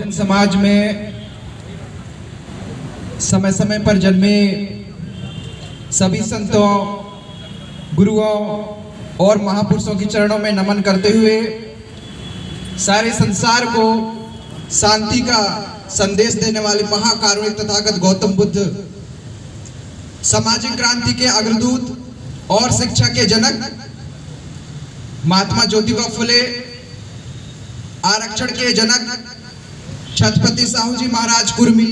बहुजन समाज में समय समय पर जन्मे सभी संतों, गुरुओं और महापुरुषों के चरणों में नमन करते हुए सारे संसार को शांति का संदेश देने वाले महाकारुणिक तथागत गौतम बुद्ध, सामाजिक क्रांति के अग्रदूत और शिक्षा के जनक महात्मा ज्योतिबा फुले, आरक्षण के जनक छत्रपति साहू जी महाराज कुर्मी,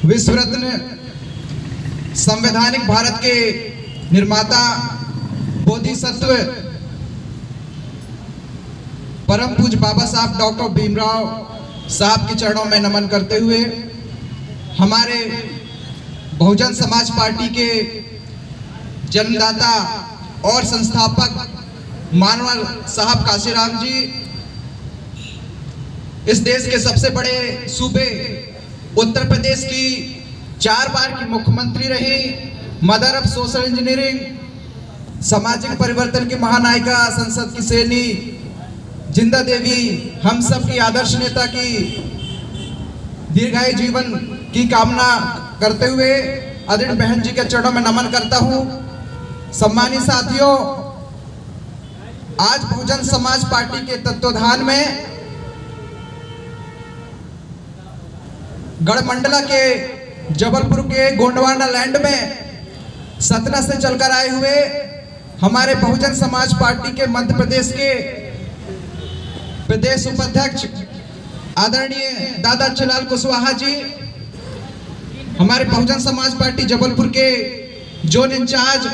विश्व रत्न संवैधानिक भारत के निर्माता बोधिसत्व परम पूज्य बाबा साहब डॉक्टर भीमराव साहब के चरणों में नमन करते हुए हमारे बहुजन समाज पार्टी के जन्मदाता और संस्थापक मानवर साहब काशीराम जी, इस देश के सबसे बड़े सूबे उत्तर प्रदेश की 4 बार की मुख्यमंत्री रही, मदर ऑफ सोशल इंजीनियरिंग, सामाजिक परिवर्तन की महानायिका, संसद की सैनी, जिंदा देवी, हम सब की आदर्श नेता की दीर्घायु जीवन की कामना करते हुए आदरणीय बहन जी के चरणों में नमन करता हूं। सम्मानित साथियों, आज बहुजन समाज पार्टी के तत्वाधान में गढ़मंडला के जबलपुर के गोंडवाना लैंड में सतना से चलकर आए हुए हमारे बहुजन समाज पार्टी के मध्य प्रदेश के प्रदेश उपाध्यक्ष आदरणीय दादा चिलाल कुशवाहा जी, हमारे बहुजन समाज पार्टी जबलपुर के जोन इंचार्ज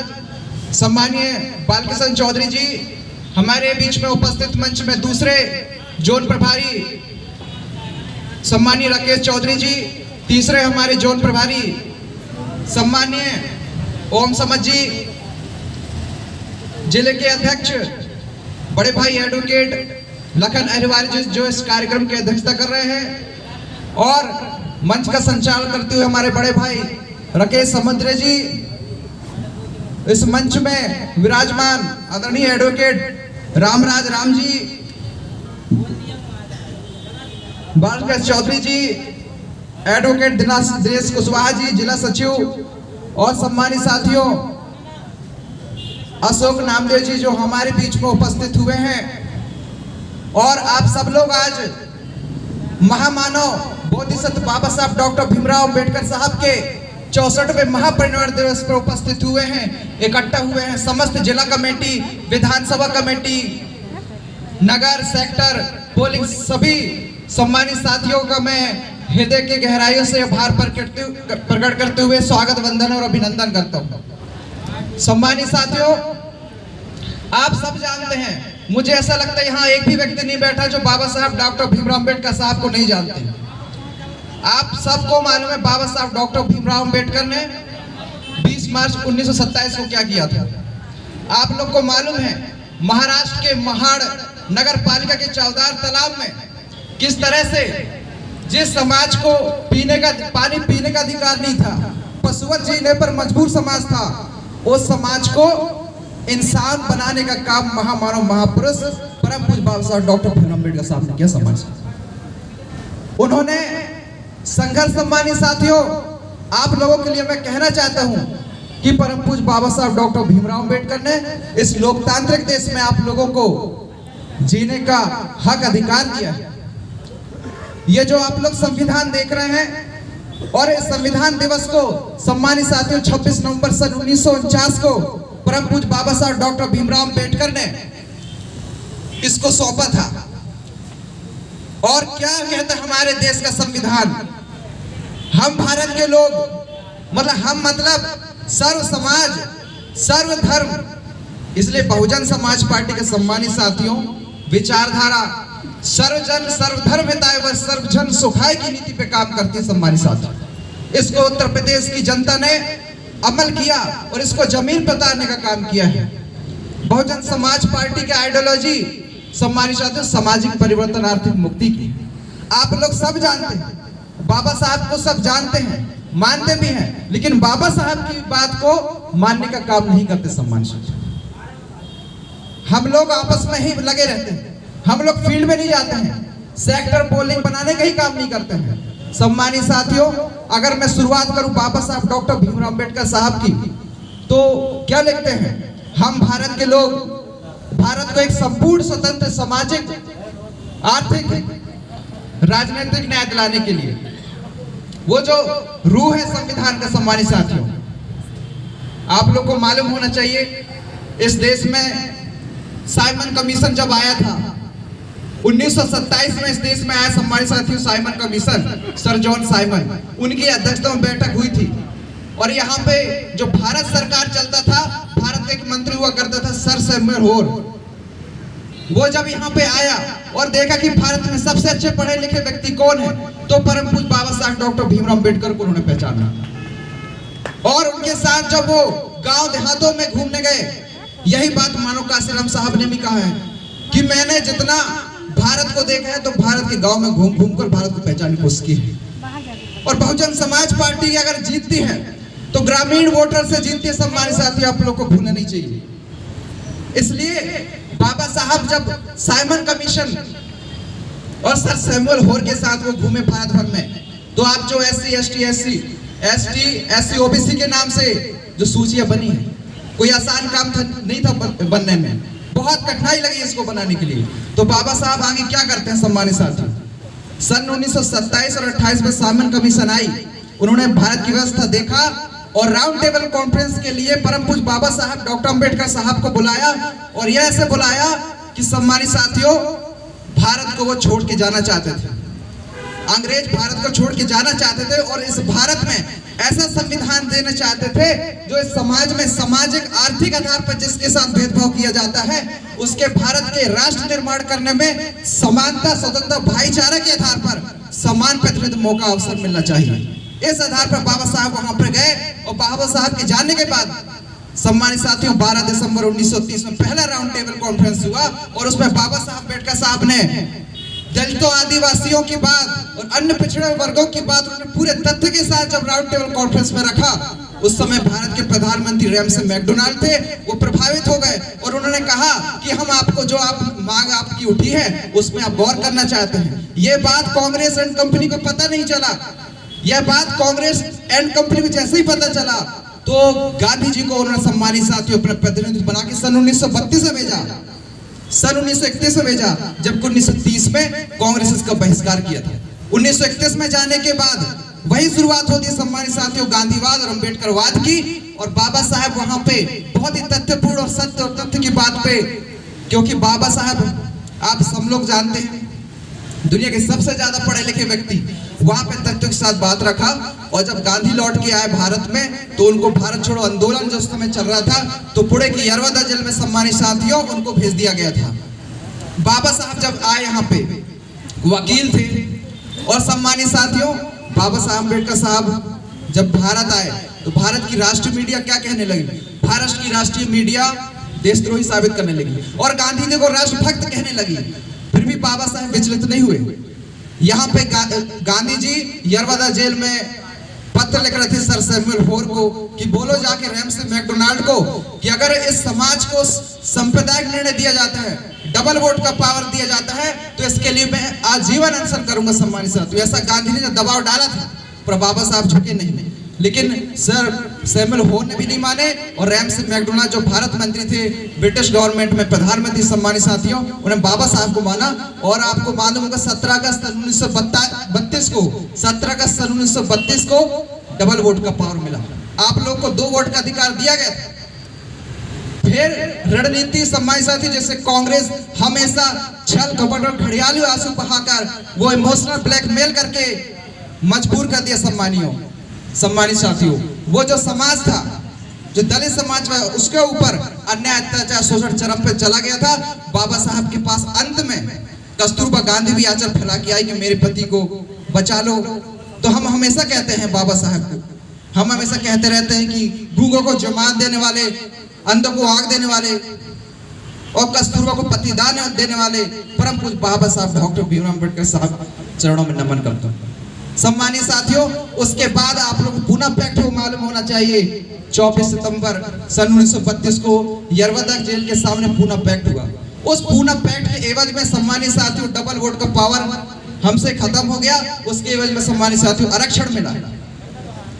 सम्मानीय बालकिशन चौधरी जी, हमारे बीच में उपस्थित मंच में दूसरे जोन प्रभारी सम्मानीय राकेश चौधरी जी, तीसरे हमारे जोन प्रभारी सम्मानीय ओम समझ जी, जिले के अध्यक्ष बड़े भाई एडवोकेट लखन अहिरवार जी जो इस कार्यक्रम की अध्यक्षता कर रहे हैं, और मंच का संचालन करते हुए हमारे बड़े भाई राकेश समुद्रे जी, इस मंच में विराजमान आदरणीय एडवोकेट रामराज राम जी, बालकृष्ण चौधरी जी, एडवोकेट दिनेश कुशवाहा जी जिला सचिव, और सम्मानित साथियों अशोक नामदेव जी जो हमारे बीच में उपस्थित हुए हैं, और आप सब लोग आज महामानव बोधिसत्व बाबा साहब डॉक्टर भीमराव अंबेडकर साहब के 64वें महापरिनिर्वाण दिवस पर उपस्थित हुए हैं, इकट्ठा हुए हैं। समस्त जिला कमेटी, विधानसभा कमेटी, नगर, सेक्टर, पोलिंग, सभी सम्मानित साथियों का मैं हृदय के गहराइयों से आभार प्रकट करते हुए स्वागत, वंदन और अभिनंदन करता हूँ। सम्मानित साथियों, आप सब जानते हैं, मुझे ऐसा लगता है यहाँ एक भी व्यक्ति नहीं बैठा जो बाबा साहब डॉक्टर भीमराव अंबेडकर साहब को नहीं जानते। आप सबको मालूम है बाबा साहब डॉक्टर भीमराव अंबेडकर ने 20 मार्च 1927 को क्या किया था। आप लोग को मालूम है महाराष्ट्र के महाड़ नगर पालिका के चौदार तालाब में किस तरह से जिस समाज को पानी पीने का अधिकार नहीं था, पशुवत जीने पर मजबूर समाज था, उस समाज को इंसान बनाने का काम महामानव महापुरुष परम पूज्य बाबा साहब डॉक्टर भीमराव अंबेडकर साहब ने किया। समाज उन्होंने संघर्ष, सम्मानित साथियों, आप लोगों के लिए मैं कहना चाहता हूं कि परम पूज्य बाबा साहब डॉक्टर भीमराव अंबेडकर ने इस लोकतांत्रिक देश में आप लोगों को जीने का हक, अधिकार दिया है। ये जो आप लोग संविधान देख रहे हैं, और इस संविधान दिवस को सम्मानित साथियों 26 नवंबर सन 1949 को परम पूज्य बाबा साहब डॉक्टर भीमराव अंबेडकर ने इसको सौंपा था। और क्या कहता हमारे देश का संविधान, हम भारत के लोग मतलब सर्व समाज, सर्व धर्म, इसलिए बहुजन समाज पार्टी के सम्मानित साथियों विचारधारा सर्वजन सर्वधर्म हिताय व सर्वजन सुखाय की नीति पे काम करती है। सम्मानित साथियों, इसको उत्तर प्रदेश की जनता ने अमल किया और इसको जमीन पर उतारने का काम किया है। बहुजन समाज पार्टी की आइडियोलॉजी सम्मानित साथियों सामाजिक परिवर्तन, आर्थिक मुक्ति की। आप लोग सब जानते हैं, बाबा साहब को सब जानते हैं, मानते भी हैं, लेकिन बाबा साहब की बात को मानने का काम नहीं करते। सम्मानित साथियों, हम लोग आपस में ही लगे रहते हैं, हम लोग फील्ड में नहीं जाते हैं, सेक्टर पोलिंग बनाने का ही काम नहीं करते हैं। सम्मानित साथियों, अगर मैं शुरुआत करूं बाबा साहब डॉक्टर भीमराव अंबेडकर साहब की, तो क्या लिखते हैं? हम भारत के लोग भारत को एक संपूर्ण स्वतंत्र सामाजिक, आर्थिक, राजनीतिक न्याय दिलाने के लिए, वो जो रूह है संविधान का, सम्मानित साथियों, आप लोग को मालूम होना चाहिए इस देश में साइमन कमीशन जब आया था 1927 में, इस देश में आया सम्मानित साथियों Simon commission, sir John Simon, उनकी अध्यक्षता में बैठक हुई थी। और यहाँ पे जो भारत सरकार चलता था, भारत का एक मंत्री हुआ करता था सर सैमुअल होर, वो जब यहाँ पे आया और देखा कि भारत में सबसे अच्छे पढ़े लिखे व्यक्ति कौन है, तो परम पूज्य बाबा साहब डॉक्टर भीमराव अंबेडकर को उन्होंने पहचाना। और उनके साथ जब वो गांव देहातों में घूमने गए, यही बात मानो काशीराम साहब ने भी कहा है कि मैंने जितना भारत को देखा है, तो भारत के गांव में घूम घूम कर भारत को पहचानने की कोशिश की है। और बहुजन समाज पार्टी अगर जीतती है तो ग्रामीण वोटर से जीतती है। सम्मानित साथियों, आप लोग को भूलना नहीं चाहिए। इसलिए बाबा साहब जब साइमन कमीशन और सर सैमुअल होर के साथ वो घूमे भारत भर में, तो आप जो SC OBC के नाम से जो सूचियां बनी है, कोई आसान काम नहीं था बनने में, बहुत कठिनाई लगी इसको बनाने के लिए। तो बाबा साहब आगे क्या करते हैं सम्मानित साथियों, सन 1927 और 28 में साइमन कमीशन आई, उन्होंने भारत की व्यवस्था देखा और राउंड टेबल कॉन्फ्रेंस के लिए परम पूज्य बाबा साहब डॉक्टर अंबेडकर साहब को बुलाया। और यह ऐसे बुलाया कि सम्मानित साथियों, भारत को वो छोड़ के जाना चाहते थे, अंग्रेज भारत को छोड़ के जाना चाहते थे और इस भारत में ऐसा संविधान देना चाहते थे जो इस समाज में सामाजिक आर्थिक आधार पर जिसके साथ भेदभाव किया जाता है, उसके भारत के राष्ट्र निर्माण करने में समानता, स्वतंत्रता, भाईचारा के आधार पर समान प्रतिनिधित्व, मौका, अवसर मिलना चाहिए। इस आधार पर बाबा साहब वहां पर गए और बाबा साहब के जाने के बाद सम्मानित साथियों 12 दिसंबर 1930 में पहला राउंड टेबल कॉन्फ्रेंस हुआ और उसमें बाबा साहब अम्बेडकर साहब ने दलितों, आदिवासियों की बात और अन्य पिछड़े वर्गों की बात उन्होंने पूरे तथ्य के साथ जब राउंड टेबल कॉन्फ्रेंस में रखा, उस समय भारत के प्रधानमंत्री रैमसे मैकडोनाल्ड थे, वो प्रभावित हो गए और उन्होंने कहा कि हम आपको जो आप मांग आपकी उठी है उसमें आप गौर करना चाहते हैं। ये बात कांग्रेस एंड कंपनी को पता नहीं चला, यह बात कांग्रेस एंड कंपनी को जैसे ही पता चला तो गांधी जी को उन्होंने सम्मानित साथियों अपना प्रतिनिधि बना के सन 1932 में भेजा, सन 1931 में भेजा, जबकि 1930 में कांग्रेस इसका बहिष्कार किया था। 1931 में जाने के बाद वही शुरुआत होती है सम्मानित साथियों गांधीवाद और अंबेडकरवाद की। और बाबा साहब वहां पे बहुत ही तथ्यपूर्ण और सत्य और तथ्य की बात पे, क्योंकि बाबा साहब आप सब लोग जानते हैं दुनिया के सबसे ज्यादा पढ़े लिखे व्यक्ति, वहां पे तथ्यों के साथ बात रखा। और जब गांधी लौट के आए भारत में तो उनको भारत छोड़ो आंदोलन जो उस समय चल रहा था, तो पुणे की यरवदा जेल में सम्मानित साथियों उनको भेज दिया गया था। बाबा साहब जब आए यहाँ पे वकील थे और सम्मानित साथियों बाबा साहब अम्बेडकर साहब जब भारत आए तो भारत की राष्ट्रीय मीडिया क्या कहने लगी? भारत की राष्ट्रीय मीडिया देशद्रोही साबित करने लगी और गांधी जी को राष्ट्रभक्त कहने लगी। फिर भी बाबा साहब विचलित नहीं हुए। यहाँ पे गांधी जी यरवदा जेल में पत्र लिख रहे थे सर सैमुअल होर को कि बोलो जाके रैमसे मैकडोनाल्ड को कि अगर इस समाज को सांप्रदायिक निर्णय दिया जाता है, डबल वोट का पावर दिया जाता है, तो इसके लिए मैं आजीवन अनशन करूंगा सम्मानित साथियों। ऐसा गांधी ने दबाव डाला था पर बाबा साहब झुके नहीं। लेकिन सर सैमुअल होर ने भी नहीं माने और रैमसे मैकडोनाल्ड जो भारत मंत्री थे ब्रिटिश गवर्नमेंट में प्रधानमंत्री सम्मानित साथियों, उन्हें बाबा साहब को माना। और आपको मालूम होगा 17 अगस्त 1932 को 17 अगस्त 1932 को डबल वोट का पावर मिला। आप लोग को 2 वोट का अधिकार दिया गया था। फिर रणनीति सम्मानित साथी जैसे कांग्रेस हमेशा छल कपट और घड़ियाली आंसू बहाकर वो इमोशनल ब्लैकमेल करके मजबूर कर दिया सम्मानित साथियों। वो जो समाज था, जो दलित समाज था, उसके ऊपर अन्याय, अत्याचार, शोषण चरम पे चला गया था। बाबा साहब के पास अंत में कस्तूरबा गांधी भी आंचल फैला के आई कि मेरे पति को बचा लो। तो हम हमेशा कहते हैं बाबा साहब को, हम हमेशा कहते रहते हैं कि गूंगों को जमात देने वाले, अंधों को आग देने वाले और कस्तूरबा को पतिदान देने वाले परम पूज्य बाबा साहब डॉक्टर भीमराव अंबेडकर साहब चरणों में नमन करता हूँ। सम्मानित साथियों, उसके बाद आप लोग पुनः फैक्ट को मालूम होना चाहिए 24 सितंबर सन 1932 को यरवदा जेल के सामने पुनः फैक्ट हुआ। उस पूना पैक्ट के एवज में सम्मानित साथियों डबल वोट का पावर हमसे खत्म हो गया। उसके एवज में सम्मानित साथियों आरक्षण मिला।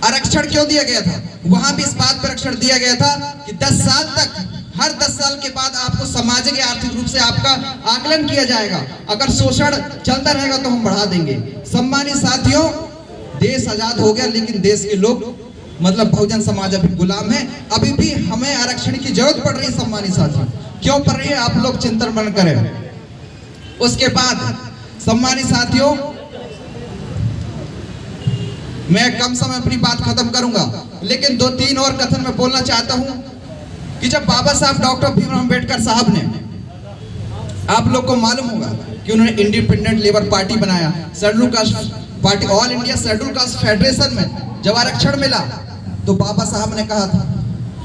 आरक्षण क्यों दिया गया था? वहां भी इस बात पर आरक्षण दिया गया था कि 10 साल तक, हर 10 साल के बाद आपको सामाजिक या आर्थिक रूप से आपका आकलन किया जाएगा। अगर शोषण चलता रहेगा तो हम बढ़ा देंगे। सम्मानित साथियों, देश आजाद हो गया लेकिन देश के लोग मतलब बहुजन समाज अभी गुलाम है। अभी भी हमें आरक्षण की जरूरत पड़ रही है। सम्मानित साथियों, क्यों पड़ रही है आप लोग चिंतन मन करें। उसके बाद सम्मानित साथियों, मैं कम समय अपनी बात खत्म करूंगा, लेकिन 2-3 और कथन मैं बोलना चाहता हूं कि जब बाबा साहब डॉक्टर भीमराव अंबेडकर साहब ने, आप लोग को मालूम होगा कि उन्होंने इंडिपेंडेंट लेबर पार्टी बनाया, schedule caste party, all India schedule caste federation में जब आरक्षण मिला तो बाबा साहब ने कहा था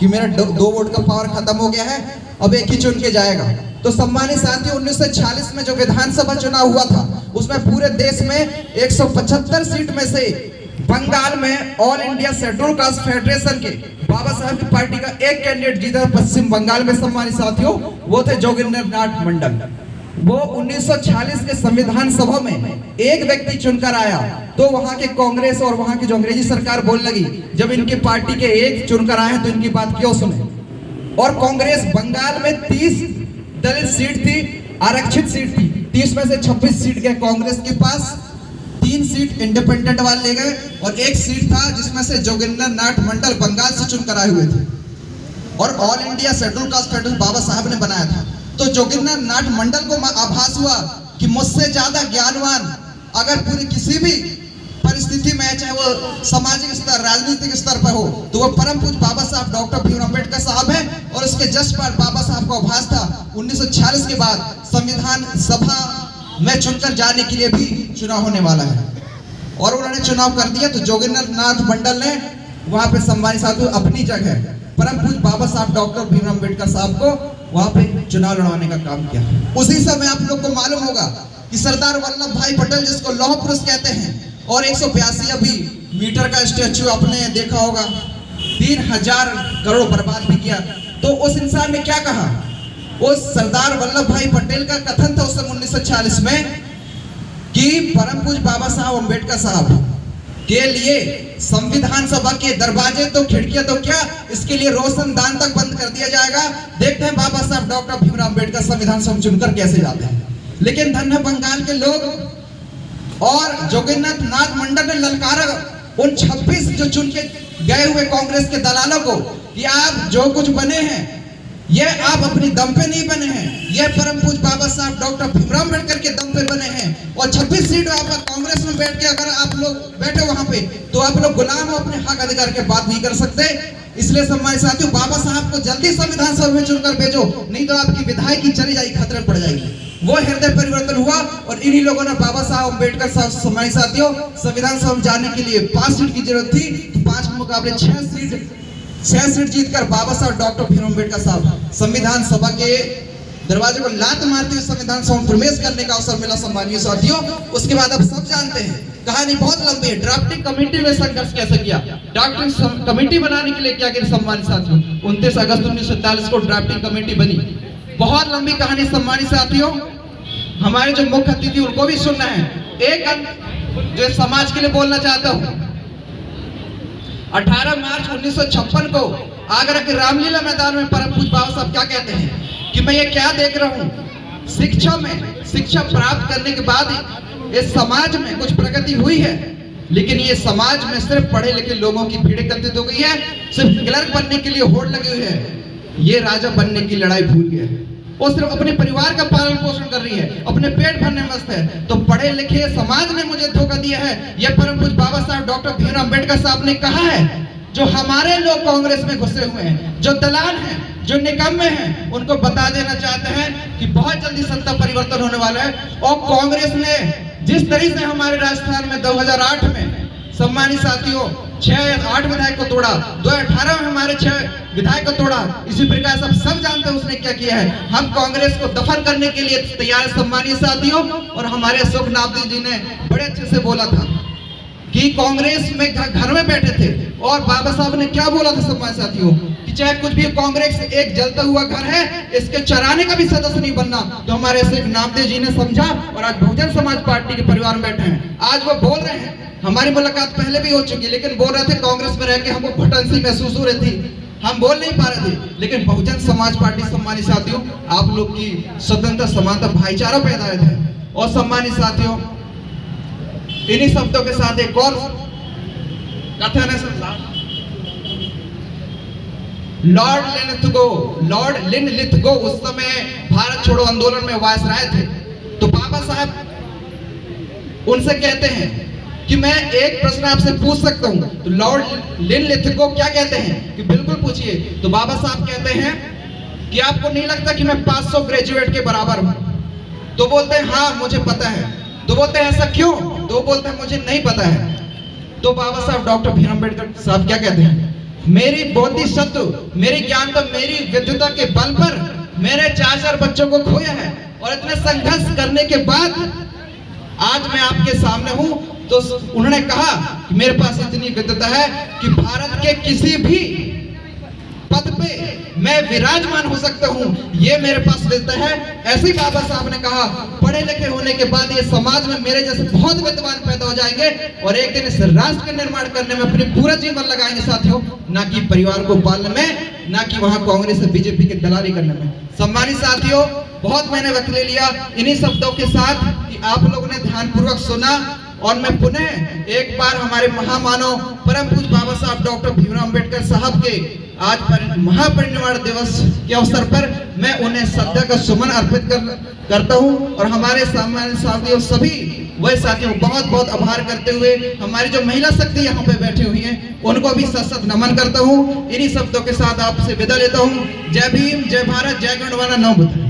कि मेरा 2 वोट का पावर खत्म हो गया है, अब एक ही चुन के जाएगा। तो सम्मानित साथियों, 1946 में जो विधानसभा चुनाव हुआ था उसमें पूरे देश में 175 सीट में से बंगाल में all India schedule caste federation के बाबा साहब की पार्टी का एक कैंडिडेट जीता पश्चिम बंगाल में। सम्मानित साथियों, वो थे जोगिंदर नाथ मंडल। वो 1946 के संविधान सभा में एक व्यक्ति चुनकर आया तो वहां के कांग्रेस और वहां की जो अंग्रेजी सरकार बोलने लगी, जब इनकी पार्टी के एक चुनकर आए हैं तो इनकी बात क्यों सुने। और कांग्रेस बंगाल में 30 दलित सीट थी, आरक्षित सीट थी, 30 में से 26 सीट गए कांग्रेस के पास, 3 सीट इंडिपेंडेंट वाले ले गए और 1 सीट था जिसमें से जोगिंदर नाथ मंडल बंगाल से चुनकर आए हुए थे। और all India schedule caste federation Baba Saheb ने बनाया था। तो जोगिंदर नाथ मंडल को आभास हुआ कि मुझसे ज्यादा ज्ञानवान अगर पूरी किसी भी परिस्थिति में, चाहे वो सामाजिक स्तर, राजनीतिक स्तर पर हो, तो वो परम पूज्य बाबा साहब डॉक्टर भीमराव अंबेडकर साहब है। और उसके जस्ट पर बाबा साहब को आभास था 1946 के बाद संविधान सभा में चुनकर जाने के लिए भी चुनाव होने वाला है। और उन्होंने चुनाव कर दिया। तो जोगिंदर नाथ मंडल ने वहां पे सम्मानित साथियों अपनी जगह परम पूज्य बाबा साहब डॉक्टर भीमराव अंबेडकर साहब को वहां पे चुनाव लड़वाने का काम किया। उसी समय आप लोग को मालूम होगा कि सरदार वल्लभ भाई पटेल, जिसको लौह पुरुष कहते हैं, और 182 अभी मीटर का स्टैच्यू आपने देखा होगा, 3000 करोड़ बर्बाद भी किया। तो उस इंसान ने क्या कहा, उस सरदार वल्लभ भाई पटेल का कथन था उस समय 1946 में कि परम पूज्य बाबा साहब अंबेडकर साहब के लिए संविधान सभा के दरवाजे तो खिड़कियां तो क्या, इसके लिए रोशनदान तक बंद कर दिया जाएगा। देखते हैं बाबा साहब डॉक्टर भीमराव अंबेडकर संविधान सभा चुनकर कैसे जाते हैं। लेकिन धन्य बंगाल के लोग और जोगिंदर नाथ मंडल ने ललकारा उन 26 जो चुन के गए हुए कांग्रेस के दलालों को कि आप जो कुछ बने हैं ये आप अपनी दम पे नहीं बने हैं, ये परम पूज्य बाबा साहब डॉक्टर भीमराव अंबेडकर के दम पे बने हैं। और 26 सीट आप कांग्रेस में बैठ के अगर आप लोग बैठे वहां पे तो आप लोग गुलाम हो, अपने हक अधिकार के बात नहीं कर सकते। इसलिए सम्मानित साथियों, बाबा साहब को जल्दी संविधान सभा में चुनकर भेजो, नहीं तो आपकी विधायकी चली जाएगी, खतरे पड़ जाएगी। वो हृदय परिवर्तन हुआ और इन्हीं लोगों ने बाबा साहब अंबेडकर साहब, सम्मानित साथियों, संविधान सभा में जाने के लिए 5 सीट की जरूरत थी, तो 5 के मुकाबले 6 सीट जीतकर बाबा साहब डॉक्टर भीमराव अंबेडकर साहब संविधान सभा के दरवाजे को लात मारते हुए संविधान सभा में प्रवेश करने का अवसर मिला। सम्मानीय साथियों, उसके बाद आप सब जानते हैं, कहानी बहुत लंबी है। ड्राफ्टिंग कमेटी में संघर्ष कैसे किया, ड्राफ्टिंग कमेटी बनाने के लिए क्या किया सम्मानित साथियों, 29 अगस्त 1947 को ड्राफ्टिंग कमेटी बनी। बहुत लंबी कहानी सम्मानित साथियों, हमारे जो मुख्य अतिथि उनको भी सुनना है। एक जो समाज के लिए बोलना चाहता हूँ, 18 मार्च 1956 को आगरा के रामलीला मैदान में परम पूज्य बाबा साहब क्या कहते हैं कि मैं ये क्या देख रहा हूँ, शिक्षा प्राप्त करने के बाद इस समाज में कुछ प्रगति हुई है, लेकिन ये समाज में सिर्फ पढ़े लिखे लोगों की भीड़ एकत्रित हो गई है, सिर्फ क्लर्क बनने के लिए होड़ लगी हुई है। ये राजा बनने की लड़ाई भूल गया है, वो सिर्फ अपने परिवार का पालन पोषण कर रही है, अपने पेट भरने मस्त है। तो पढ़े लिखे समाज ने मुझे धोखा दिया है। यह परम पूज्य बाबा साहब डॉक्टर भीमराव अंबेडकर साहब ने कहा है। जो हमारे लोग कांग्रेस में घुसे हुए हैं, जो दलाल हैं, जो निकम्मे हैं, उनको बता देना चाहते हैं कि बहुत जल्दी सत्ता परिवर्तन होने वाला है। और कांग्रेस ने जिस तरीके से हमारे राजस्थान में 2008 में सम्मानित साथियों 6 या 8 विधायक को तोड़ा, 2018 में हमारे 6 विधायक को तोड़ा, इसी प्रकार से सब जानते हैं उसने क्या किया है। हम कांग्रेस को दफन करने के लिए तैयार है सम्मानित साथियों। और हमारे सुखनाथ जी ने बड़े अच्छे से बोला था कि कांग्रेस में घर में बैठे थे और बाबा साहब ने क्या बोला था सम्मानित साथियों कि चाहे कुछ भी कांग्रेस एक जलता हुआ घर है, इसके चराने का भी सदस्य नहीं बनना। तो हमारे सिर्फ नामदेव जी ने समझा और आज बहुजन समाज पार्टी के परिवार में बैठे हैं। आज वो बोल रहे हैं, हमारी मुलाकात पहले भी हो चुकी है, लेकिन बोल रहे थे कांग्रेस में रह के हमको घुटन सी महसूस हो रही थी, हम बोल नहीं पा रहे थे। लेकिन बहुजन समाज पार्टी, सम्मानित साथियों, आप लोग की स्वतंत्रता, समानता, भाईचारा पैदा है। और सम्मानित साथियों, इन्हीं शब्दों के साथ एक और कथन है, लॉर्ड लिनलिथगो उस समय भारत छोड़ो आंदोलन में वायसराय थे। तो बाबा साहब उनसे कहते हैं कि मैं एक प्रश्न आपसे पूछ सकता हूं। तो लॉर्ड लिनलिथगो क्या कहते हैं कि बिल्कुल पूछिए। तो बाबा साहब कहते हैं कि आपको नहीं लगता कि मैं 500 ग्रेजुएट के बराबर हूं? तो बोलते हैं हाँ मुझे पता है। तो बोलते हैं ऐसा क्यों? तो बोलते हैं मुझे नहीं पता है। तो बाबा साहब डॉक्टर भीमराव अम्बेडकर साहब क्या कहते हैं, मेरी बौद्धिक शत्रु, मेरी ज्ञान तो मेरी विद्वता के बल पर मेरे 4 बच्चों को खोया है और इतने संघर्ष करने के बाद आज मैं आपके सामने हूं। तो उन्होंने कहा कि मेरे पास इतनी विद्वता है कि भारत के किसी भी पद पे मैं विराजमान हो सकता हूं, ये मेरे पास विद्वता है। ऐसे ही बाबा साहब ने कहा, पढ़े लिखे होने के बाद ये समाज में मेरे जैसे बहुत विद्वान पैदा हो जाएंगे और एक दिन इस राष्ट्र का निर्माण करने में अपने पूरा जीवन लगाएंगे साथियों, ना कि परिवार को पालने में, ना कि वहां कांग्रेस और बीजेपी की दलाली करने में। सम्मानित साथियों, बहुत मैंने वक्त ले लिया इन्हीं शब्दों के साथ कि आप लोगों ने ध्यानपूर्वक सुना। और मैं पुनः एक बार हमारे महामानव परम पूज्य बाबा साहब डॉक्टर भीमराव अम्बेडकर साहब के आज महापरिनिर्वाण दिवस के अवसर पर मैं उन्हें श्रद्धा का सुमन अर्पित करता हूं। और हमारे सामान्य साथियों, सभी वह साथियों बहुत बहुत आभार करते हुए हमारी जो महिला शक्ति यहाँ पे बैठी हुई हैं उनको भी सशक्त नमन करता हूँ। इन्हीं शब्दों के साथ आपसे विदा लेता हूँ। जय भीम, जय भारत, जय गणवाना, नमो बुद्धाय।